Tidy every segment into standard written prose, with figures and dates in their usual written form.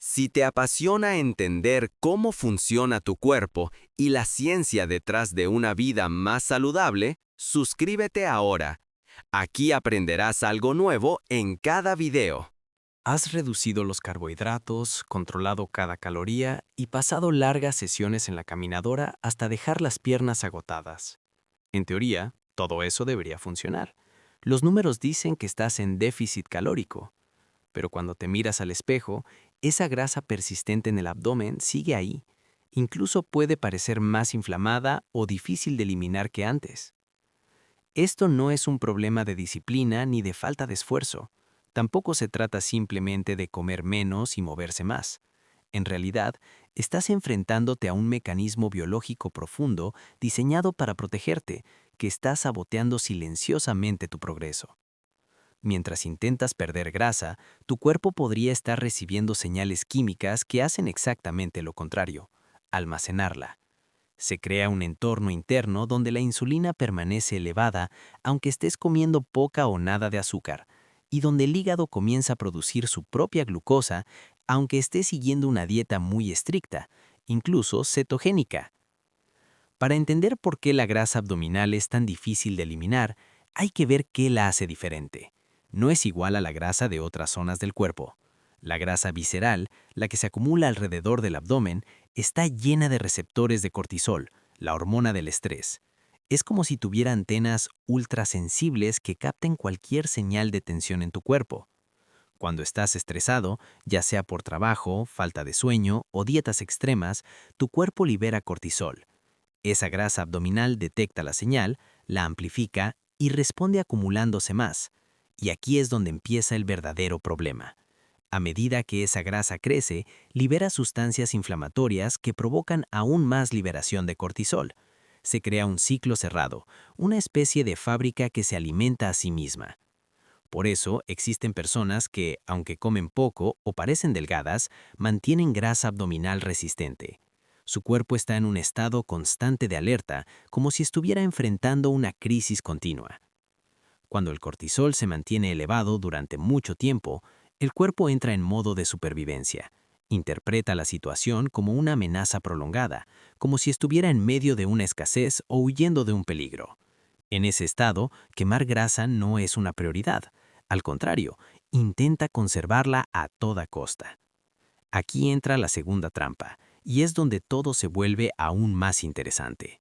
Si te apasiona entender cómo funciona tu cuerpo y la ciencia detrás de una vida más saludable, suscríbete ahora. Aquí aprenderás algo nuevo en cada video. Has reducido los carbohidratos, controlado cada caloría y pasado largas sesiones en la caminadora hasta dejar las piernas agotadas. En teoría, todo eso debería funcionar. Los números dicen que estás en déficit calórico, pero cuando te miras al espejo, esa grasa persistente en el abdomen sigue ahí. Incluso puede parecer más inflamada o difícil de eliminar que antes. Esto no es un problema de disciplina ni de falta de esfuerzo. Tampoco se trata simplemente de comer menos y moverse más. En realidad, estás enfrentándote a un mecanismo biológico profundo diseñado para protegerte, que está saboteando silenciosamente tu progreso. Mientras intentas perder grasa, tu cuerpo podría estar recibiendo señales químicas que hacen exactamente lo contrario: almacenarla. Se crea un entorno interno donde la insulina permanece elevada aunque estés comiendo poca o nada de azúcar, y donde el hígado comienza a producir su propia glucosa aunque estés siguiendo una dieta muy estricta, incluso cetogénica. Para entender por qué la grasa abdominal es tan difícil de eliminar, hay que ver qué la hace diferente. No es igual a la grasa de otras zonas del cuerpo. La grasa visceral, la que se acumula alrededor del abdomen, está llena de receptores de cortisol, la hormona del estrés. Es como si tuviera antenas ultrasensibles que capten cualquier señal de tensión en tu cuerpo. Cuando estás estresado, ya sea por trabajo, falta de sueño o dietas extremas, tu cuerpo libera cortisol. Esa grasa abdominal detecta la señal, la amplifica y responde acumulándose más. Y aquí es donde empieza el verdadero problema. A medida que esa grasa crece, libera sustancias inflamatorias que provocan aún más liberación de cortisol. Se crea un ciclo cerrado, una especie de fábrica que se alimenta a sí misma. Por eso existen personas que, aunque comen poco o parecen delgadas, mantienen grasa abdominal resistente. Su cuerpo está en un estado constante de alerta, como si estuviera enfrentando una crisis continua. Cuando el cortisol se mantiene elevado durante mucho tiempo, el cuerpo entra en modo de supervivencia. Interpreta la situación como una amenaza prolongada, como si estuviera en medio de una escasez o huyendo de un peligro. En ese estado, quemar grasa no es una prioridad. Al contrario, intenta conservarla a toda costa. Aquí entra la segunda trampa, y es donde todo se vuelve aún más interesante.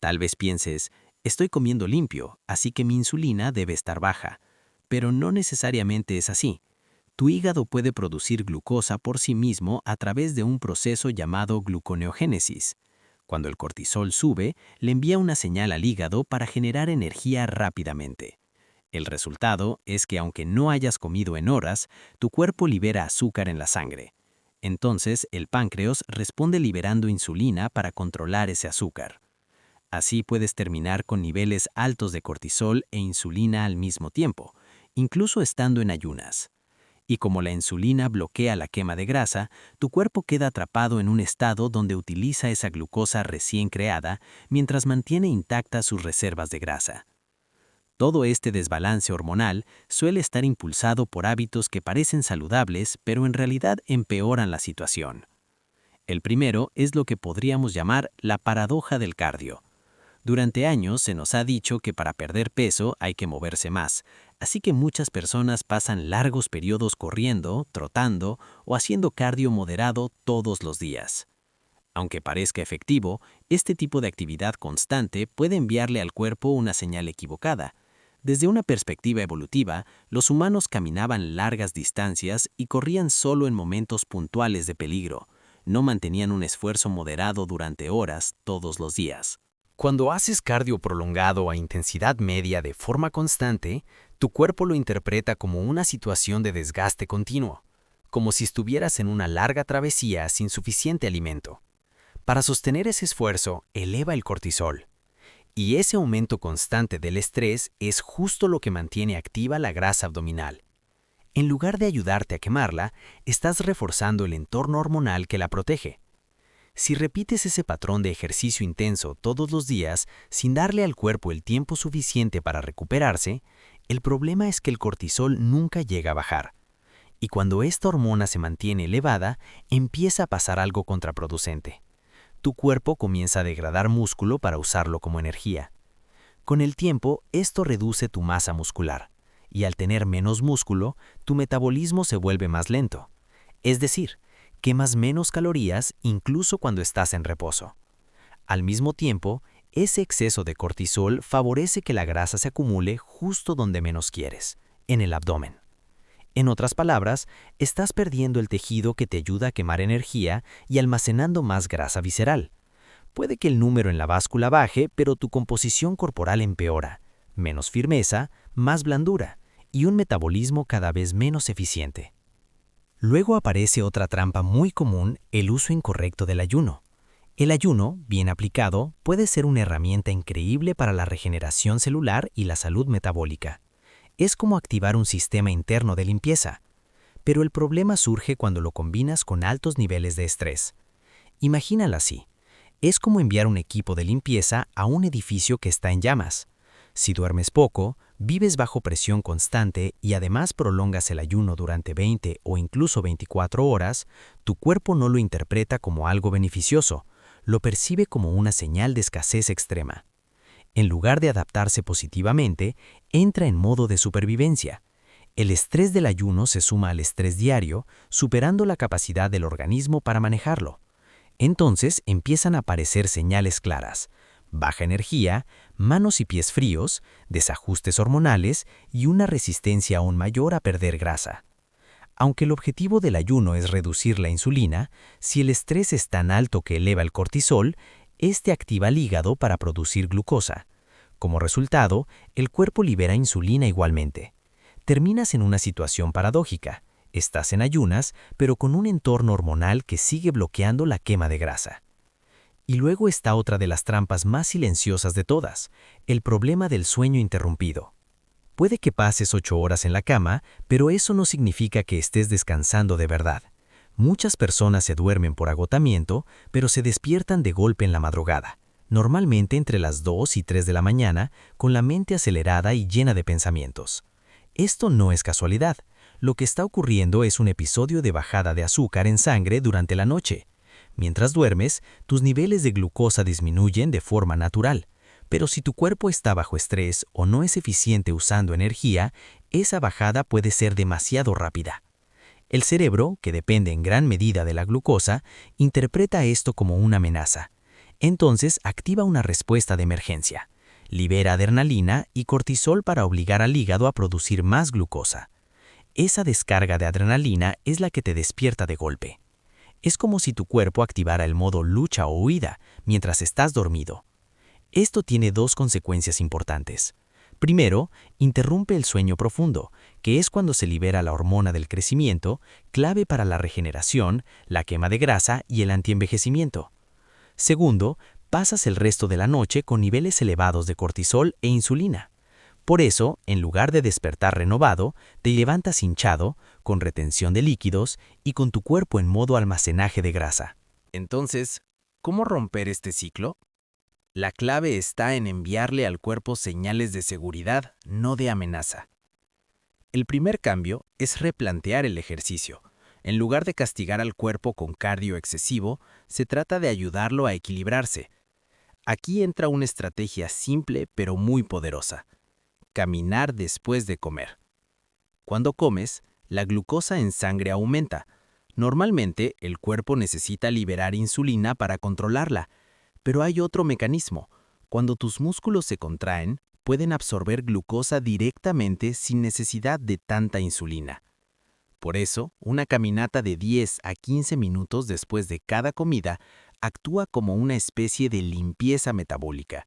Tal vez pienses, estoy comiendo limpio, así que mi insulina debe estar baja. Pero no necesariamente es así. Tu hígado puede producir glucosa por sí mismo a través de un proceso llamado gluconeogénesis. Cuando el cortisol sube, le envía una señal al hígado para generar energía rápidamente. El resultado es que aunque no hayas comido en horas, tu cuerpo libera azúcar en la sangre. Entonces, el páncreas responde liberando insulina para controlar ese azúcar. Así puedes terminar con niveles altos de cortisol e insulina al mismo tiempo, incluso estando en ayunas. Y como la insulina bloquea la quema de grasa, tu cuerpo queda atrapado en un estado donde utiliza esa glucosa recién creada mientras mantiene intactas sus reservas de grasa. Todo este desbalance hormonal suele estar impulsado por hábitos que parecen saludables, pero en realidad empeoran la situación. El primero es lo que podríamos llamar la paradoja del cardio. Durante años se nos ha dicho que para perder peso hay que moverse más, así que muchas personas pasan largos periodos corriendo, trotando o haciendo cardio moderado todos los días. Aunque parezca efectivo, este tipo de actividad constante puede enviarle al cuerpo una señal equivocada. Desde una perspectiva evolutiva, los humanos caminaban largas distancias y corrían solo en momentos puntuales de peligro. No mantenían un esfuerzo moderado durante horas todos los días. Cuando haces cardio prolongado a intensidad media de forma constante, tu cuerpo lo interpreta como una situación de desgaste continuo, como si estuvieras en una larga travesía sin suficiente alimento. Para sostener ese esfuerzo, eleva el cortisol. Y ese aumento constante del estrés es justo lo que mantiene activa la grasa abdominal. En lugar de ayudarte a quemarla, estás reforzando el entorno hormonal que la protege. Si repites ese patrón de ejercicio intenso todos los días sin darle al cuerpo el tiempo suficiente para recuperarse, el problema es que el cortisol nunca llega a bajar. Y cuando esta hormona se mantiene elevada, empieza a pasar algo contraproducente. Tu cuerpo comienza a degradar músculo para usarlo como energía. Con el tiempo, esto reduce tu masa muscular, y al tener menos músculo, tu metabolismo se vuelve más lento. Es decir, quemas menos calorías incluso cuando estás en reposo. Al mismo tiempo, ese exceso de cortisol favorece que la grasa se acumule justo donde menos quieres, en el abdomen. En otras palabras, estás perdiendo el tejido que te ayuda a quemar energía y almacenando más grasa visceral. Puede que el número en la báscula baje, pero tu composición corporal empeora, menos firmeza, más blandura y un metabolismo cada vez menos eficiente. Luego aparece otra trampa muy común, el uso incorrecto del ayuno. El ayuno, bien aplicado, puede ser una herramienta increíble para la regeneración celular y la salud metabólica. Es como activar un sistema interno de limpieza. Pero el problema surge cuando lo combinas con altos niveles de estrés. Imagínalo así. Es como enviar un equipo de limpieza a un edificio que está en llamas. Si duermes poco, vives bajo presión constante y además prolongas el ayuno durante 20 o incluso 24 horas, tu cuerpo no lo interpreta como algo beneficioso, lo percibe como una señal de escasez extrema. En lugar de adaptarse positivamente, entra en modo de supervivencia. El estrés del ayuno se suma al estrés diario, superando la capacidad del organismo para manejarlo. Entonces empiezan a aparecer señales claras: baja energía, manos y pies fríos, desajustes hormonales y una resistencia aún mayor a perder grasa. Aunque el objetivo del ayuno es reducir la insulina, si el estrés es tan alto que eleva el cortisol, este activa el hígado para producir glucosa. Como resultado, el cuerpo libera insulina igualmente. Terminas en una situación paradójica. Estás en ayunas, pero con un entorno hormonal que sigue bloqueando la quema de grasa. Y luego está otra de las trampas más silenciosas de todas, el problema del sueño interrumpido. Puede que pases 8 horas en la cama, pero eso no significa que estés descansando de verdad. Muchas personas se duermen por agotamiento, pero se despiertan de golpe en la madrugada, normalmente entre las 2 y 3 de la mañana, con la mente acelerada y llena de pensamientos. Esto no es casualidad. Lo que está ocurriendo es un episodio de bajada de azúcar en sangre durante la noche. Mientras duermes, tus niveles de glucosa disminuyen de forma natural. Pero si tu cuerpo está bajo estrés o no es eficiente usando energía, esa bajada puede ser demasiado rápida. El cerebro, que depende en gran medida de la glucosa, interpreta esto como una amenaza. Entonces activa una respuesta de emergencia. Libera adrenalina y cortisol para obligar al hígado a producir más glucosa. Esa descarga de adrenalina es la que te despierta de golpe. Es como si tu cuerpo activara el modo lucha o huida mientras estás dormido. Esto tiene dos consecuencias importantes. Primero, interrumpe el sueño profundo, que es cuando se libera la hormona del crecimiento, clave para la regeneración, la quema de grasa y el antienvejecimiento. Segundo, pasas el resto de la noche con niveles elevados de cortisol e insulina. Por eso, en lugar de despertar renovado, te levantas hinchado, con retención de líquidos y con tu cuerpo en modo almacenaje de grasa. Entonces, ¿cómo romper este ciclo? La clave está en enviarle al cuerpo señales de seguridad, no de amenaza. El primer cambio es replantear el ejercicio. En lugar de castigar al cuerpo con cardio excesivo, se trata de ayudarlo a equilibrarse. Aquí entra una estrategia simple pero muy poderosa: caminar después de comer. Cuando comes, la glucosa en sangre aumenta. Normalmente, el cuerpo necesita liberar insulina para controlarla, pero hay otro mecanismo. Cuando tus músculos se contraen, pueden absorber glucosa directamente sin necesidad de tanta insulina. Por eso, una caminata de 10 a 15 minutos después de cada comida actúa como una especie de limpieza metabólica.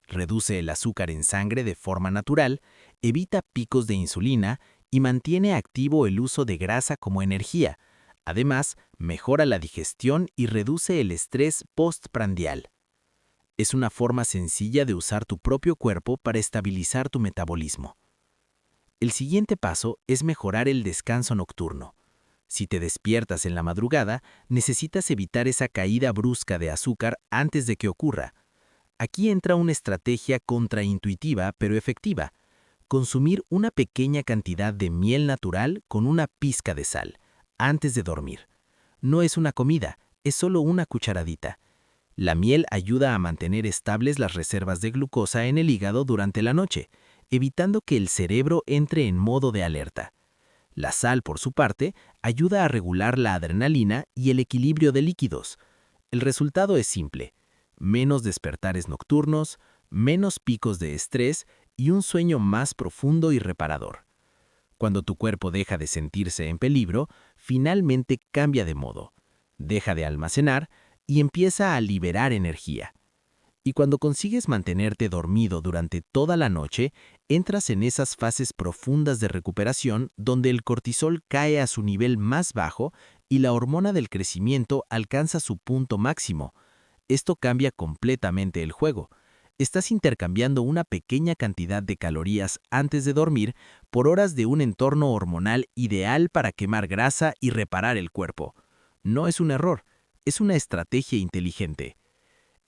Reduce el azúcar en sangre de forma natural, evita picos de insulina y mantiene activo el uso de grasa como energía. Además, mejora la digestión y reduce el estrés postprandial. Es una forma sencilla de usar tu propio cuerpo para estabilizar tu metabolismo. El siguiente paso es mejorar el descanso nocturno. Si te despiertas en la madrugada, necesitas evitar esa caída brusca de azúcar antes de que ocurra. Aquí entra una estrategia contraintuitiva pero efectiva. consumir una pequeña cantidad de miel natural con una pizca de sal, antes de dormir. No es una comida, es solo una cucharadita. La miel ayuda a mantener estables las reservas de glucosa en el hígado durante la noche, evitando que el cerebro entre en modo de alerta. La sal, por su parte, ayuda a regular la adrenalina y el equilibrio de líquidos. El resultado es simple: menos despertares nocturnos, menos picos de estrés y un sueño más profundo y reparador. Cuando tu cuerpo deja de sentirse en peligro, finalmente cambia de modo, deja de almacenar y empieza a liberar energía. Y cuando consigues mantenerte dormido durante toda la noche, entras en esas fases profundas de recuperación donde el cortisol cae a su nivel más bajo y la hormona del crecimiento alcanza su punto máximo. Esto cambia completamente el juego. Estás intercambiando una pequeña cantidad de calorías antes de dormir por horas de un entorno hormonal ideal para quemar grasa y reparar el cuerpo. No es un error, es una estrategia inteligente.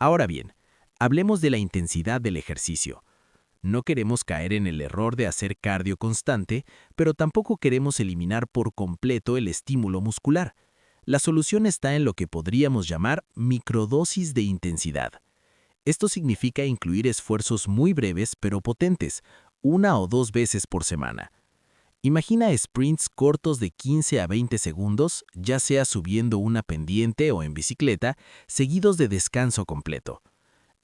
Ahora bien, hablemos de la intensidad del ejercicio. No queremos caer en el error de hacer cardio constante, pero tampoco queremos eliminar por completo el estímulo muscular. La solución está en lo que podríamos llamar microdosis de intensidad. Esto significa incluir esfuerzos muy breves pero potentes, 1 o 2 veces por semana. Imagina sprints cortos de 15 a 20 segundos, ya sea subiendo una pendiente o en bicicleta, seguidos de descanso completo.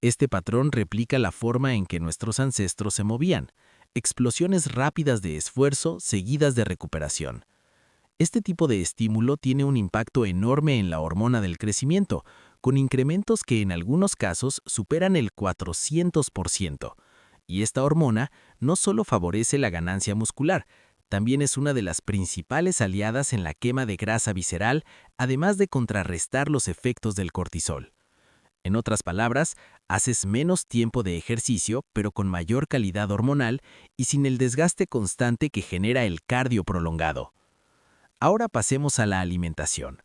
Este patrón replica la forma en que nuestros ancestros se movían: explosiones rápidas de esfuerzo seguidas de recuperación. Este tipo de estímulo tiene un impacto enorme en la hormona del crecimiento, con incrementos que en algunos casos superan el 400%. Y esta hormona no solo favorece la ganancia muscular, también es una de las principales aliadas en la quema de grasa visceral, además de contrarrestar los efectos del cortisol. En otras palabras, haces menos tiempo de ejercicio, pero con mayor calidad hormonal y sin el desgaste constante que genera el cardio prolongado. Ahora pasemos a la alimentación.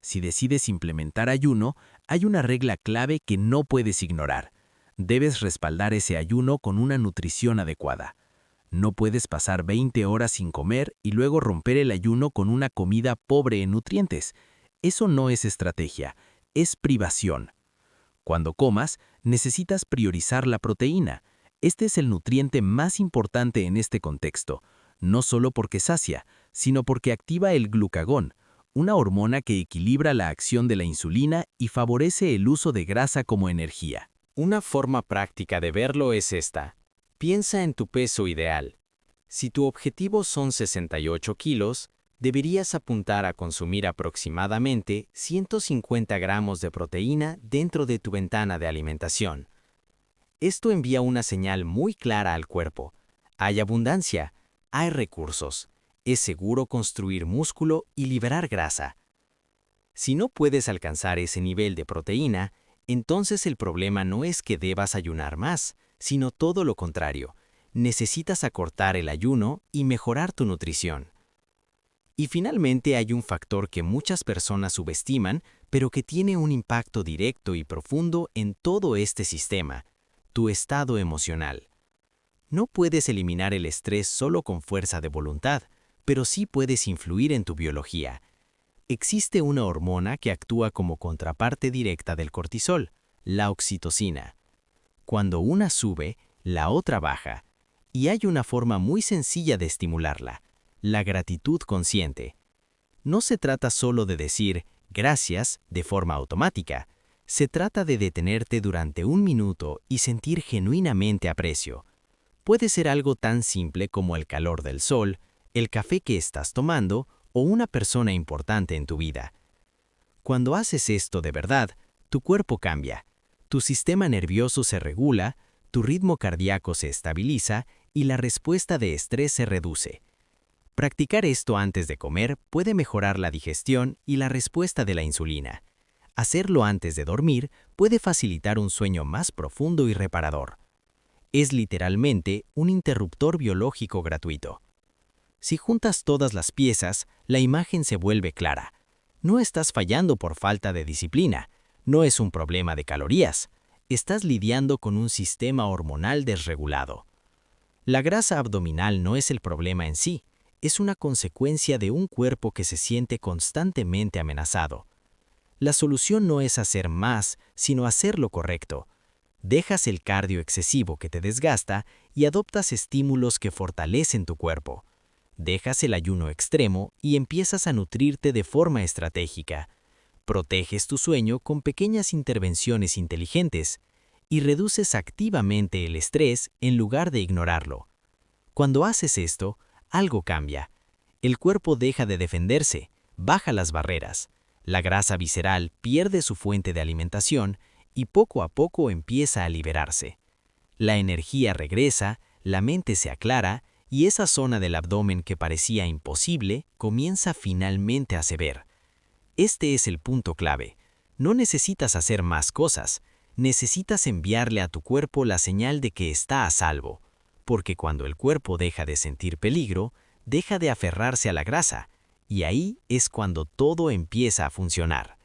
Si decides implementar ayuno, hay una regla clave que no puedes ignorar. Debes respaldar ese ayuno con una nutrición adecuada. No puedes pasar 20 horas sin comer y luego romper el ayuno con una comida pobre en nutrientes. Eso no es estrategia, es privación. Cuando comas, necesitas priorizar la proteína. Este es el nutriente más importante en este contexto, no solo porque sacia, sino porque activa el glucagón, una hormona que equilibra la acción de la insulina y favorece el uso de grasa como energía. Una forma práctica de verlo es esta. Piensa en tu peso ideal. Si tu objetivo son 68 kilos, deberías apuntar a consumir aproximadamente 150 gramos de proteína dentro de tu ventana de alimentación. Esto envía una señal muy clara al cuerpo. Hay abundancia, hay recursos, es seguro construir músculo y liberar grasa. Si no puedes alcanzar ese nivel de proteína, entonces el problema no es que debas ayunar más, sino todo lo contrario. Necesitas acortar el ayuno y mejorar tu nutrición. Y finalmente hay un factor que muchas personas subestiman, pero que tiene un impacto directo y profundo en todo este sistema: tu estado emocional. No puedes eliminar el estrés solo con fuerza de voluntad, pero sí puedes influir en tu biología. Existe una hormona que actúa como contraparte directa del cortisol, la oxitocina. Cuando una sube, la otra baja, y hay una forma muy sencilla de estimularla: la gratitud consciente. No se trata solo de decir gracias de forma automática, se trata de detenerte durante 1 minuto y sentir genuinamente aprecio. Puede ser algo tan simple como el calor del sol, el café que estás tomando o una persona importante en tu vida. Cuando haces esto de verdad, tu cuerpo cambia, tu sistema nervioso se regula, tu ritmo cardíaco se estabiliza y la respuesta de estrés se reduce. Practicar esto antes de comer puede mejorar la digestión y la respuesta de la insulina. Hacerlo antes de dormir puede facilitar un sueño más profundo y reparador. Es literalmente un interruptor biológico gratuito. Si juntas todas las piezas, la imagen se vuelve clara. No estás fallando por falta de disciplina, no es un problema de calorías, estás lidiando con un sistema hormonal desregulado. La grasa abdominal no es el problema en sí, es una consecuencia de un cuerpo que se siente constantemente amenazado. La solución no es hacer más, sino hacer lo correcto. Dejas el cardio excesivo que te desgasta y adoptas estímulos que fortalecen tu cuerpo. Dejas el ayuno extremo y empiezas a nutrirte de forma estratégica. Proteges tu sueño con pequeñas intervenciones inteligentes y reduces activamente el estrés en lugar de ignorarlo. Cuando haces esto, algo cambia. El cuerpo deja de defenderse, baja las barreras. La grasa visceral pierde su fuente de alimentación y poco a poco empieza a liberarse. La energía regresa, la mente se aclara y esa zona del abdomen que parecía imposible comienza finalmente a ceder. Este es el punto clave. No necesitas hacer más cosas, necesitas enviarle a tu cuerpo la señal de que está a salvo, porque cuando el cuerpo deja de sentir peligro, deja de aferrarse a la grasa, y ahí es cuando todo empieza a funcionar.